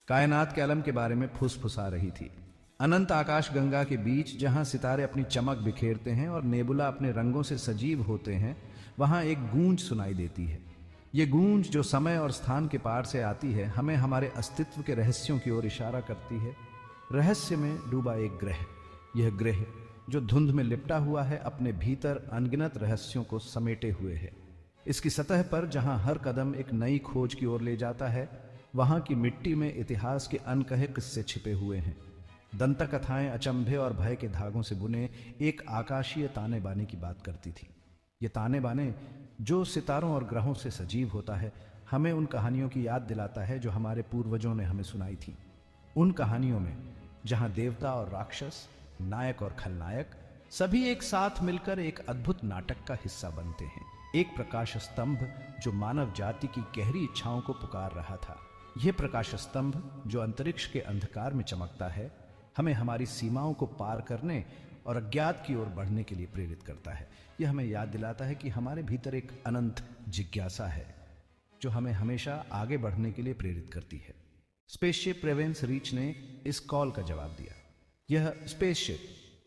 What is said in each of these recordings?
कायनात कैलम के बारे में फुसफुसा रही थी। अनंत आकाश गंगा के बीच जहां सितारे अपनी चमक बिखेरते हैं और नेबुला अपने रंगों से सजीव होते हैं, वहां एक गूंज सुनाई देती है। ये गूंज जो समय और स्थान के पार से आती है, हमें हमारे अस्तित्व के रहस्यों की ओर इशारा करती है। रहस्य में डूबा एक ग्रह, यह ग्रह जो धुंध में लिपटा हुआ है, अपने भीतर अनगिनत रहस्यों को समेटे हुए है। इसकी सतह पर जहां हर कदम एक नई खोज की ओर ले जाता है, वहां की मिट्टी में इतिहास के अनकहे किस्से छिपे हुए हैं। दंत कथाएं अचंभे और भय के धागों से बुने एक आकाशीय ताने बाने की बात करती थी। ये ताने बाने जो सितारों और ग्रहों से सजीव होता है, हमें उन कहानियों की याद दिलाता है जो हमारे पूर्वजों ने हमें सुनाई थी। उन कहानियों में जहां देवता और राक्षस, नायक और खलनायक सभी एक साथ मिलकर एक अद्भुत नाटक का हिस्सा बनते हैं। एक प्रकाश स्तंभ जो मानव जाति की गहरी इच्छाओं को पुकार रहा था। यह प्रकाश स्तंभ जो अंतरिक्ष के अंधकार में चमकता है, हमें हमारी सीमाओं को पार करने और अज्ञात की ओर बढ़ने के लिए प्रेरित करता है। यह हमें याद दिलाता है कि हमारे भीतर एक अनंत जिज्ञासा है जो हमें हमेशा आगे बढ़ने के लिए प्रेरित करती है। स्पेसशिप रेवेंस रीच ने इस कॉल का जवाब दिया। यह स्पेसशिप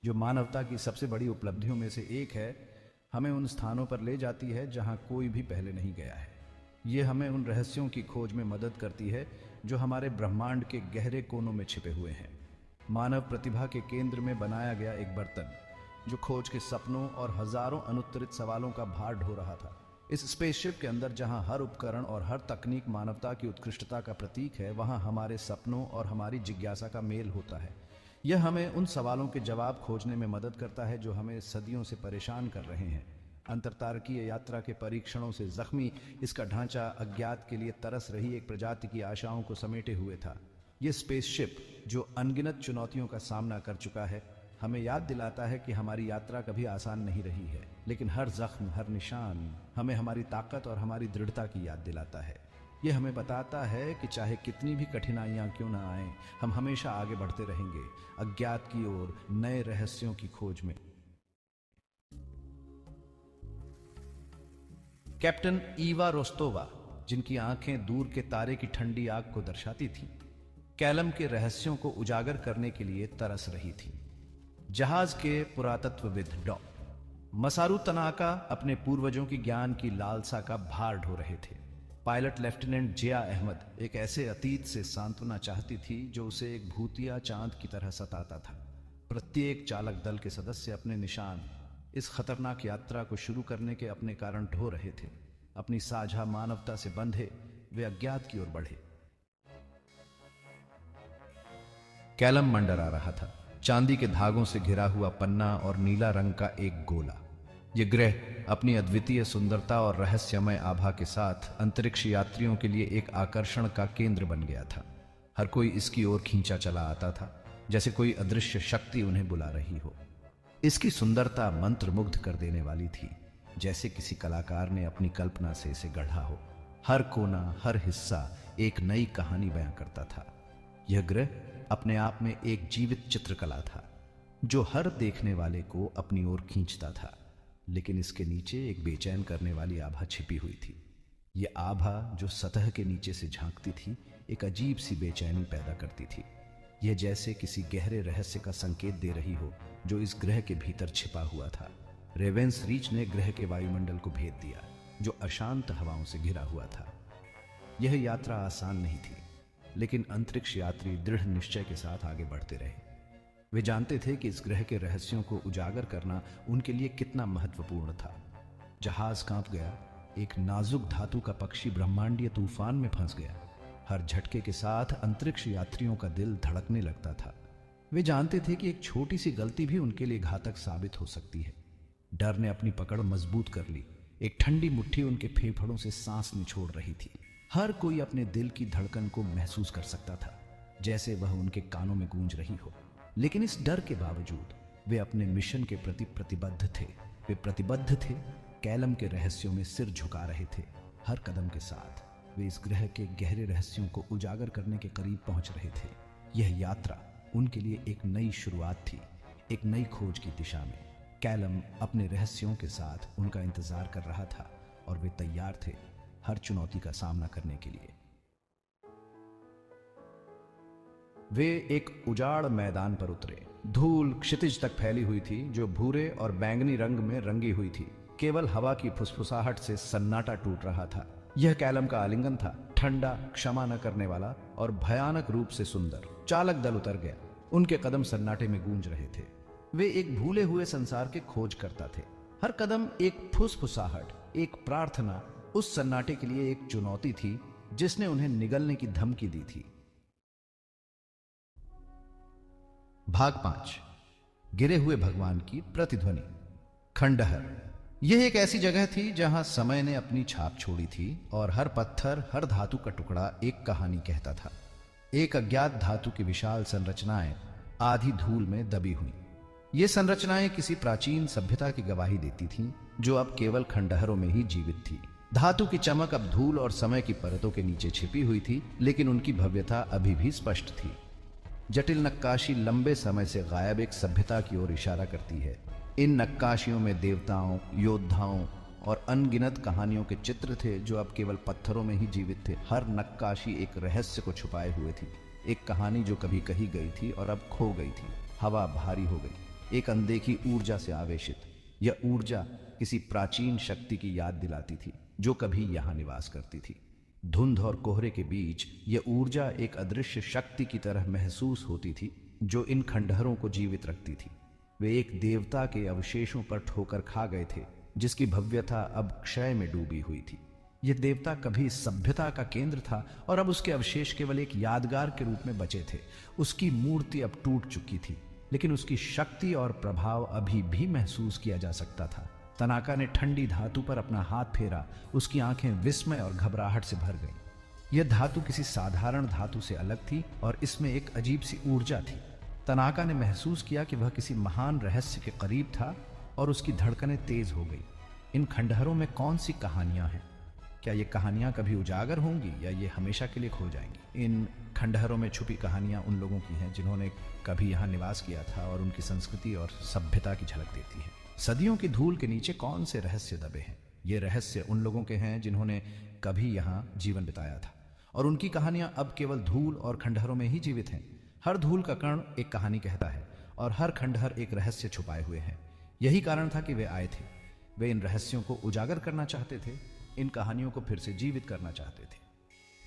जो मानवता की सबसे बड़ी उपलब्धियों में से एक है, हमें उन स्थानों पर ले जाती है जहां कोई भी पहले नहीं गया है। यह हमें उन रहस्यों की खोज में मदद करती है जो हमारे ब्रह्मांड के गहरे कोनों में छिपे हुए हैं। मानव प्रतिभा के केंद्र में बनाया गया एक बर्तन जो खोज के सपनों और हजारों अनुत्तरित सवालों का भार ढो रहा था। इस स्पेसशिप के अंदर जहां हर उपकरण और हर तकनीक मानवता की उत्कृष्टता का प्रतीक है, वहां हमारे सपनों और हमारी जिज्ञासा का मेल होता है। यह हमें उन सवालों के जवाब खोजने में मदद करता है जो हमें सदियों से परेशान कर रहे हैं। अंतरतारकीय यात्रा के परीक्षणों से जख्मी इसका ढांचा अज्ञात के लिए तरस रही एक प्रजाति की आशाओं को समेटे हुए था। यह स्पेसशिप जो अनगिनत चुनौतियों का सामना कर चुका है, हमें याद दिलाता है कि हमारी यात्रा कभी आसान नहीं रही है, लेकिन हर जख्म, हर निशान हमें हमारी ताकत और हमारी दृढ़ता की याद दिलाता है। यह हमें बताता है कि चाहे कितनी भी कठिनाइयां क्यों ना आएं, हम हमेशा आगे बढ़ते रहेंगे, अज्ञात की ओर, नए रहस्यों की खोज में। कैप्टन ईवा रोस्तोवा, जिनकी आंखें दूर के तारे की ठंडी आग को दर्शाती थीं, कैलम के रहस्यों को उजागर करने के लिए तरस रही थी। जहाज के पुरातत्वविद डॉ मसारू तनाका अपने पूर्वजों की ज्ञान की लालसा का भार ढो रहे थे। पायलट लेफ्टिनेंट जिया अहमद एक ऐसे अतीत से सांत्वना चाहती थी जो उसे एक भूतिया चांद की तरह सताता था। प्रत्येक चालक दल के सदस्य अपने निशान इस खतरनाक यात्रा को शुरू करने के अपने कारण ढो रहे थे। अपनी साझा मानवता से बंधे वे अज्ञात की ओर बढ़े। कैलम मंडरा रहा था, चांदी के धागों से घिरा हुआ पन्ना और नीला रंग का एक गोला। यह ग्रह अपनी अद्वितीय सुंदरता और रहस्यमय आभा के साथ अंतरिक्ष यात्रियों के लिए एक आकर्षण का केंद्र बन गया था। हर कोई इसकी ओर खींचा चला आता था, जैसे कोई अदृश्य शक्ति उन्हें बुला रही हो। इसकी सुंदरता मंत्रमुग्ध कर देने वाली थी, जैसे किसी कलाकार ने अपनी कल्पना से इसे गढ़ा हो। हर कोना, हर हिस्सा एक नई कहानी बयां करता था। यह ग्रह अपने आप में एक जीवित चित्रकला था जो हर देखने वाले को अपनी ओर खींचता था। लेकिन इसके नीचे एक बेचैन करने वाली आभा छिपी हुई थी। यह आभा जो सतह के नीचे से झांकती थी, एक अजीब सी बेचैनी पैदा करती थी। यह जैसे किसी गहरे रहस्य का संकेत दे रही हो जो इस ग्रह के भीतर छिपा हुआ था। रेवेंस रीच ने ग्रह के वायुमंडल को भेद दिया जो अशांत हवाओं से घिरा हुआ था। यह यात्रा आसान नहीं थी, लेकिन अंतरिक्ष यात्री दृढ़ निश्चय के साथ आगे बढ़ते रहे। वे जानते थे कि इस ग्रह के रहस्यों को उजागर करना उनके लिए कितना महत्वपूर्ण था। जहाज कांप गया, एक नाजुक धातु का पक्षी ब्रह्मांडीय तूफान में फंस गया। हर झटके के साथ अंतरिक्ष यात्रियों का दिल धड़कने लगता था। वे जानते थे कि एक छोटी सी गलती भी उनके लिए घातक साबित हो सकती है। डर ने अपनी पकड़ मजबूत कर ली। एक ठंडी मुट्ठी उनके फेफड़ों से सांस निचोड़ रही थी। हर कोई अपने दिल की धड़कन को महसूस कर सकता था, जैसे वह उनके कानों में गूंज रही हो। लेकिन इस डर के बावजूद वे अपने मिशन के प्रति प्रतिबद्ध थे। वे प्रतिबद्ध थे, कैलम के रहस्यों में सिर झुका रहे थे। हर कदम के साथ वे इस ग्रह के गहरे रहस्यों को उजागर करने के करीब पहुंच रहे थे। यह यात्रा उनके लिए एक नई शुरुआत थी, एक नई खोज की दिशा में। कैलम अपने रहस्यों के साथ उनका इंतजार कर रहा था और वे तैयार थे हर चुनौती का सामना करने के लिए। वे एक उजाड़ मैदान पर उतरे। धूल क्षितिज तक फैली हुई थी जो भूरे और बैंगनी रंग में रंगी हुई थी। केवल हवा की फुसफुसाहट से सन्नाटा टूट रहा था। यह कैलम का आलिंगन था, ठंडा, क्षमा न करने वाला और भयानक रूप से सुंदर। चालक दल उतर गया। उनके कदम सन्नाटे में गूंज रहे थे। वे एक भूले हुए संसार के खोज करता थे। हर कदम एक फुसफुसाहट, एक प्रार्थना, उस सन्नाटे के लिए एक चुनौती थी जिसने उन्हें निगलने की धमकी दी थी। भाग 5। गिरे हुए भगवान की प्रतिध्वनि। खंडहर। यह एक ऐसी जगह थी जहां समय ने अपनी छाप छोड़ी थी और हर पत्थर, हर धातु का टुकड़ा एक कहानी कहता था। एक अज्ञात धातु की विशाल संरचनाएं आधी धूल में दबी हुई। ये संरचनाएं किसी प्राचीन सभ्यता की गवाही देती थीं, जो अब केवल खंडहरों में ही जीवित थी। धातु की चमक अब धूल और समय की परतों के नीचे छिपी हुई थी, लेकिन उनकी भव्यता अभी भी स्पष्ट थी। जटिल नक्काशी लंबे समय से गायब एक सभ्यता की ओर इशारा करती है। इन नक्काशियों में देवताओं, योद्धाओं और अनगिनत कहानियों के चित्र थे जो अब केवल पत्थरों में ही जीवित थे। हर नक्काशी एक रहस्य को छुपाए हुए थी, एक कहानी जो कभी कही गई थी और अब खो गई थी। हवा भारी हो गई, एक अनदेखी ऊर्जा से आवेशित। यह ऊर्जा किसी प्राचीन शक्ति की याद दिलाती थी जो कभी यहां निवास करती थी। धुंध और कोहरे के बीच यह ऊर्जा एक अदृश्य शक्ति की तरह महसूस होती थी जो इन खंडहरों को जीवित रखती थी। वे एक देवता के अवशेषों पर ठोकर खा गए थे जिसकी भव्यता अब क्षय में डूबी हुई थी। यह देवता कभी सभ्यता का केंद्र था और अब उसके अवशेष केवल एक यादगार के रूप में बचे थे। उसकी मूर्ति अब टूट चुकी थी, लेकिन उसकी शक्ति और प्रभाव अभी भी महसूस किया जा सकता था। तनाका ने ठंडी धातु पर अपना हाथ फेरा। उसकी आंखें विस्मय और घबराहट से भर गईं। यह धातु किसी साधारण धातु से अलग थी और इसमें एक अजीब सी ऊर्जा थी। तनाका ने महसूस किया कि वह किसी महान रहस्य के करीब था और उसकी धड़कनें तेज हो गई। इन खंडहरों में कौन सी कहानियां हैं? क्या ये कहानियां कभी उजागर होंगी या ये हमेशा के लिए खो जाएंगी? इन खंडहरों में छुपी कहानियां उन लोगों की हैं जिन्होंने कभी यहाँ निवास किया था और उनकी संस्कृति और सभ्यता की झलक देती है। सदियों की धूल के नीचे कौन से रहस्य दबे हैं? ये रहस्य उन लोगों के हैं जिन्होंने कभी यहाँ जीवन बिताया था और उनकी कहानियां अब केवल धूल और खंडहरों में ही जीवित हैं। हर धूल का कण एक कहानी कहता है और हर खंडहर एक रहस्य छुपाए हुए है। यही कारण था कि वे आए थे। वे इन रहस्यों को उजागर करना चाहते थे, इन कहानियों को फिर से जीवित करना चाहते थे।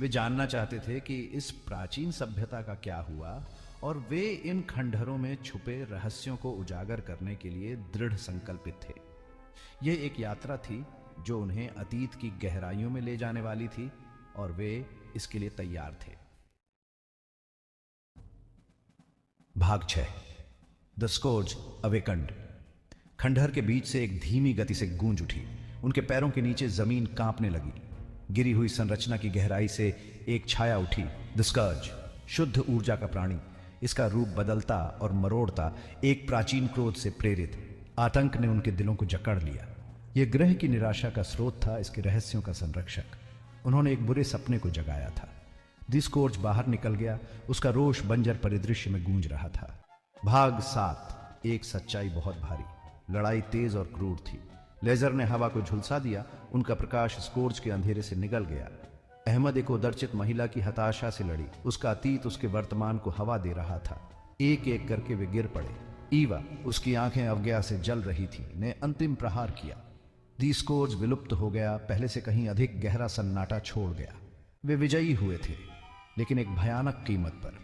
वे जानना चाहते थे कि इस प्राचीन सभ्यता का क्या हुआ और वे इन खंडहरों में छुपे रहस्यों को उजागर करने के लिए दृढ़ संकल्पित थे। यह एक यात्रा थी जो उन्हें अतीत की गहराइयों में ले जाने वाली थी और वे इसके लिए तैयार थे। भाग 6। The scourge awakened. खंडहर के बीच से एक धीमी गति से गूंज उठी। उनके पैरों के नीचे जमीन कांपने लगी। गिरी हुई संरचना की गहराई से एक छाया उठी। द स्कर्ज, शुद्ध ऊर्जा का प्राणी। इसका रूप बदलता और मरोड़ता, एक प्राचीन क्रोध से प्रेरित। आतंक ने उनके दिलों को जकड़ लिया। यह ग्रह की निराशा का स्रोत था, इसके रहस्यों का संरक्षक। उन्होंने एक बुरे सपने को जगाया था। द स्कोर्ज बाहर निकल गया। उसका रोष बंजर परिदृश्य में गूंज रहा था। भाग 7। एक सच्चाई बहुत भारी। लड़ाई तेज और क्रूर थी। लेजर ने हवा को झुलसा दिया। उनका प्रकाश स्कोर्ज के अंधेरे से निकल गया। अहमद एक उदरचित महिला की हताशा से लड़ी। उसका अतीत उसके वर्तमान को हवा दे रहा था। एक एक करके वे गिर पड़े। ईवा, उसकी आंखें अवज्ञा से जल रही थी, ने अंतिम प्रहार किया। द स्कोर्ज विलुप्त हो गया, पहले से कहीं अधिक गहरा सन्नाटा छोड़ गया। वे विजयी हुए थे, लेकिन एक भयानक कीमत पर।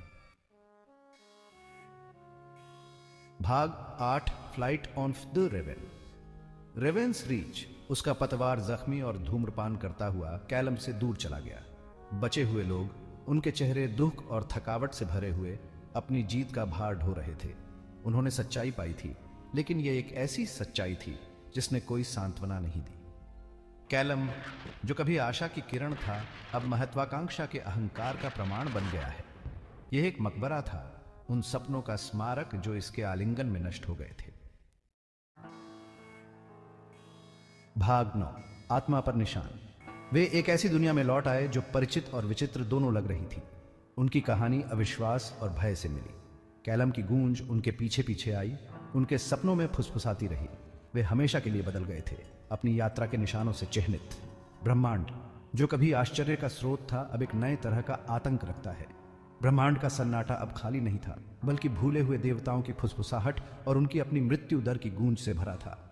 भाग 8। Flight on the रेवेन। Ravens reach. उसका पतवार जख्मी और धूम्रपान करता हुआ कैलम से दूर चला गया। बचे हुए लोग, उनके चेहरे दुख और थकावट से भरे हुए, अपनी जीत का भार ढो रहे थे। उन्होंने सच्चाई पाई थी, लेकिन यह एक ऐसी सच्चाई थी जिसने कोई सांत्वना नहीं दी। कैलम, जो कभी आशा की किरण था, अब महत्वाकांक्षा के अहंकार का प्रमाण बन गया है। यह एक मकबरा था, उन सपनों का स्मारक जो इसके आलिंगन में नष्ट हो गए थे। भाग 9। आत्मा पर निशान। वे एक ऐसी दुनिया में लौट आए जो परिचित और विचित्र दोनों लग रही थी। उनकी कहानी अविश्वास और भय से मिली। कैलम की गूंज उनके पीछे पीछे आई, उनके सपनों में फुसफुसाती रही। वे हमेशा के लिए बदल गए थे, अपनी यात्रा के निशानों से चिह्नित। ब्रह्मांड, जो कभी आश्चर्य का स्रोत था, अब एक नए तरह का आतंक रखता है। ब्रह्मांड का सन्नाटा अब खाली नहीं था, बल्कि भूले हुए देवताओं की फुसफुसाहट और उनकी अपनी मृत्यु दर की गूंज से भरा था।